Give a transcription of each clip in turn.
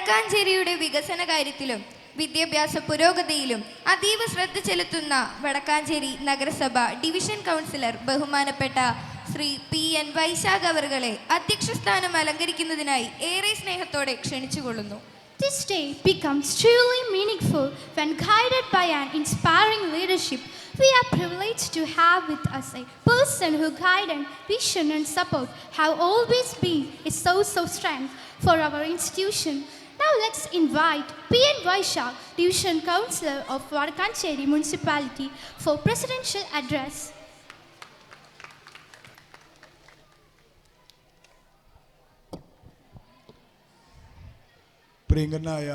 വടക്കാഞ്ചേരിയുടെ വികസന കാര്യത്തിലും വിദ്യാഭ്യാസ പുരോഗതിയിലും അതീവ ശ്രദ്ധ ചെലുത്തുന്ന വടക്കാഞ്ചേരി നഗരസഭ ഡിവിഷൻ കൗൺസിലർ ബഹുമാനപ്പെട്ട ശ്രീ PN വൈശാഖ് അവർകളെ അധ്യക്ഷ സ്ഥാനം അലങ്കരിക്കുന്നതിനായി ഏറെ സ്നേഹത്തോടെ ക്ഷണിച്ചുകൊള്ളുന്നു. This day becomes truly meaningful when guided by an inspiring leadership. We are privileged to have with us a person whose guidance, vision and support have always been a source of strength for our institution. Now let's invite PN Vaishak, Division Councillor of Vadakancheri Municipality for Presidential Address. പ്രിയങ്കരനായ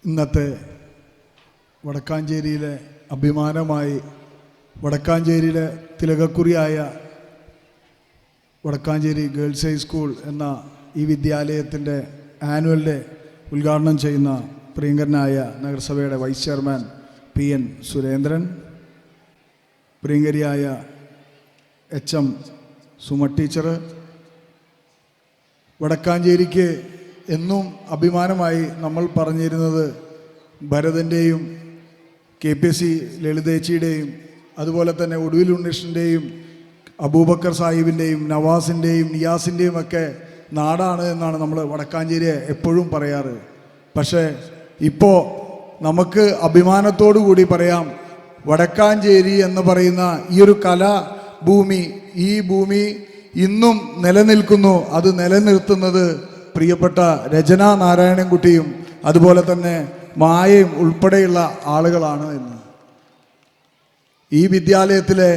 ഇന്നത്തെ വടക്കാഞ്ചേരിയിലെ അഭിമാനമായി വടക്കാഞ്ചേരിയിലെ തിലകക്കുറിയായ Vadakkanchery girls high school എന്ന ഈ വിദ്യാലയത്തിൻ്റെ annual day ഉദ്ഘാടനം ചെയ്യുന്ന പ്രിയങ്കരനായ നഗരസഭയുടെ വൈസ് ചെയർമാൻ PN സുരേന്ദ്രൻ, പ്രിയങ്കരിയായ HM സുമ ടീച്ചർ, വടക്കാഞ്ചേരിക്ക് എന്നും അഭിമാനമായി നമ്മൾ പറഞ്ഞിരുന്നത് ഭരതൻ്റെയും KPC ലളിതേച്ചിയുടെയും അതുപോലെ തന്നെ ഒടുവിൽ ഉണ്ണീഷിൻ്റെയും അബൂബക്കർ സാഹിബിൻ്റെയും നവാസിൻ്റെയും നിയാസിൻ്റെയും ഒക്കെ നാടാണ് എന്നാണ് നമ്മൾ വടക്കാഞ്ചേരിയെ എപ്പോഴും പറയാറ്. പക്ഷേ ഇപ്പോൾ നമുക്ക് അഭിമാനത്തോടു കൂടി പറയാം, വടക്കാഞ്ചേരി എന്ന് പറയുന്ന ഈ ഒരു കലാഭൂമി, ഈ ഭൂമി ഇന്നും നിലനിൽക്കുന്നു. അത് നിലനിർത്തുന്നത് പ്രിയപ്പെട്ട രചന നാരായണൻകുട്ടിയും അതുപോലെ തന്നെ മായയും ഉൾപ്പെടെയുള്ള ആളുകളാണ് എന്ന്. ഈ വിദ്യാലയത്തിലെ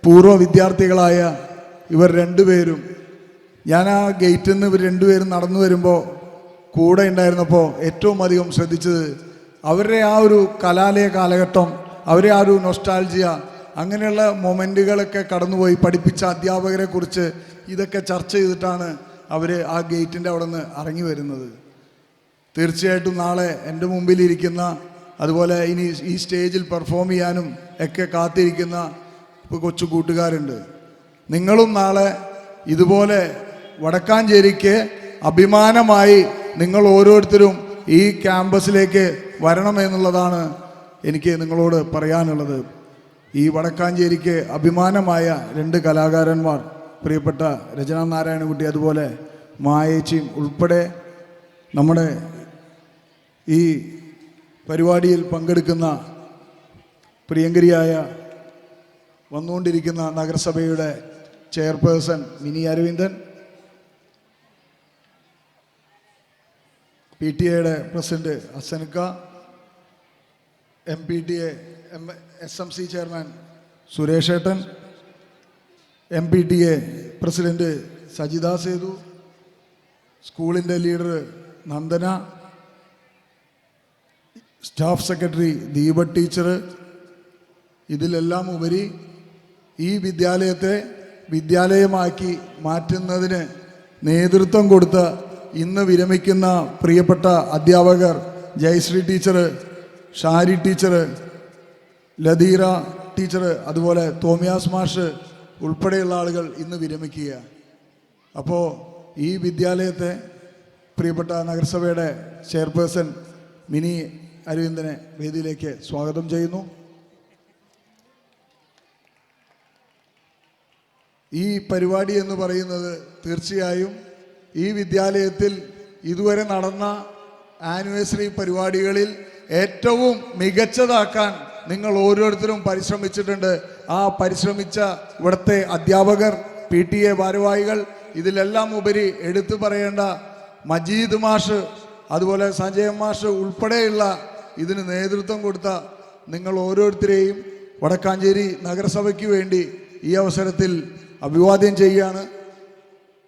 പൂർവ്വ വിദ്യാർത്ഥികളായ ഇവർ രണ്ടുപേരും, ഞാൻ ആ ഗേറ്റിൽ നിന്ന് ഇവർ രണ്ടുപേരും നടന്നു വരുമ്പോൾ കൂടെ ഉണ്ടായിരുന്നപ്പോൾ ഏറ്റവും അധികം ശ്രദ്ധിച്ചത് അവരുടെ ആ ഒരു കലാലയ കാലഘട്ടം, അവരെ ആ ഒരു നൊസ്റ്റാൾജിയ, അങ്ങനെയുള്ള മൊമെൻറ്റുകളൊക്കെ കടന്നുപോയി പഠിപ്പിച്ച അധ്യാപകരെ കുറിച്ച് ഇതൊക്കെ ചർച്ച ചെയ്തിട്ടാണ് അവർ ആ ഗേറ്റിൻ്റെ അവിടെ നിന്ന് ഇറങ്ങി വരുന്നത്. തീർച്ചയായിട്ടും നാളെ എൻ്റെ മുമ്പിലിരിക്കുന്ന അതുപോലെ ഇനി ഈ സ്റ്റേജിൽ പെർഫോം ചെയ്യാനും ഒക്കെ കാത്തിരിക്കുന്ന കൊച്ചു കൂട്ടുകാരുണ്ട്. നിങ്ങളും നാളെ ഇതുപോലെ വടക്കാഞ്ചേരിക്ക് അഭിമാനമായി നിങ്ങൾ ഓരോരുത്തരും ഈ ക്യാമ്പസിലേക്ക് വരണമെന്നുള്ളതാണ് എനിക്ക് നിങ്ങളോട് പറയാനുള്ളത്. ഈ വടക്കാഞ്ചേരിക്ക് അഭിമാനമായ രണ്ട് കലാകാരന്മാർ, പ്രിയപ്പെട്ട രചന നാരായണൻകുട്ടി അതുപോലെ മായേച്ചിയും ഉൾപ്പെടെ നമ്മുടെ ഈ പരിപാടിയിൽ പങ്കെടുക്കുന്ന പ്രിയങ്കരിയായ വന്നുകൊണ്ടിരിക്കുന്ന നഗരസഭയുടെ chairperson Mini Aravindan, PTA president അസൻക, MPTA SMC ചെയർമാൻ സുരേഷ് ഏട്ടൻ, MPTA പ്രസിഡന്റ് സജിത സേതു, സ്കൂളിൻ്റെ leader Nandana, staff secretary Deepa teacher, ഇതിലെല്ലാം ഉപരി ഈ വിദ്യാലയത്തെ വിദ്യാലയമാക്കി മാറ്റുന്നതിന് നേതൃത്വം കൊടുത്ത ഇന്ന് വിരമിക്കുന്ന പ്രിയപ്പെട്ട അധ്യാപകർ Jayashree teacher, Shari teacher, Latheera teacher, അതുപോലെ തോമിയാസ് മാഷ് ഉൾപ്പെടെയുള്ള ആളുകൾ ഇന്ന് വിരമിക്കുക. അപ്പോൾ ഈ വിദ്യാലയത്തെ പ്രിയപ്പെട്ട നഗരസഭയുടെ ചെയർപേഴ്സൺ മിനി അരവിന്ദനെ വേദിയിലേക്ക് സ്വാഗതം ചെയ്യുന്നു. ഈ പരിപാടി എന്ന് പറയുന്നത് തീർച്ചയായും ഈ വിദ്യാലയത്തിൽ ഇതുവരെ നടന്ന ആനിവേഴ്സറി പരിപാടികളിൽ ഏറ്റവും മികച്ചതാക്കാൻ നിങ്ങൾ ഓരോരുത്തരും പരിശ്രമിച്ചിട്ടുണ്ട്. ആ പരിശ്രമിച്ച ഇവിടുത്തെ അധ്യാപകർ, PTA ഭാരവാഹികൾ, ഇതിലെല്ലാം ഉപരി എടുത്തു പറയേണ്ട മജീദ് മാഷ്, അതുപോലെ സഞ്ജയ് മാഷ് ഉൾപ്പെടെയുള്ള ഇതിന് നേതൃത്വം കൊടുത്ത നിങ്ങൾ ഓരോരുത്തരെയും വടക്കാഞ്ചേരി നഗരസഭയ്ക്ക് വേണ്ടി ഈ അവസരത്തിൽ അഭിവാദ്യം ചെയ്യുകയാണ്.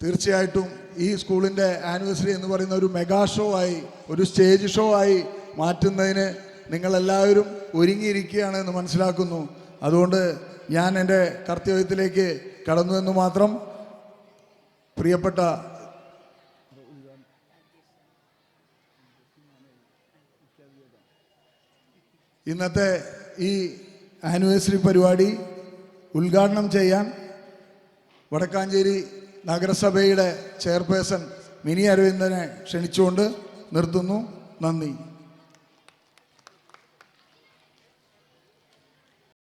തീർച്ചയായിട്ടും ഈ സ്കൂളിൻ്റെ ആനിവേഴ്സറി എന്ന് പറയുന്ന ഒരു മെഗാ ഷോ ആയി, ഒരു സ്റ്റേജ് ഷോ ആയി മാറ്റുന്നതിന് നിങ്ങളെല്ലാവരും ഒരുങ്ങിയിരിക്കുകയാണ് എന്ന് മനസ്സിലാക്കുന്നു. അതുകൊണ്ട് ഞാൻ എൻ്റെ കർത്തവ്യത്തിലേക്ക് കടന്നു എന്ന് മാത്രം. പ്രിയപ്പെട്ട ഇന്നത്തെ ഈ ആനിവേഴ്സറി പരിപാടി ഉദ്ഘാടനം ചെയ്യാൻ വടക്കാഞ്ചേരി നഗരസഭയുടെ ചെയർപേഴ്സൺ മിനി അരവിന്ദനെ ക്ഷണിച്ചുകൊണ്ട് നിർത്തുന്നു. നന്ദി.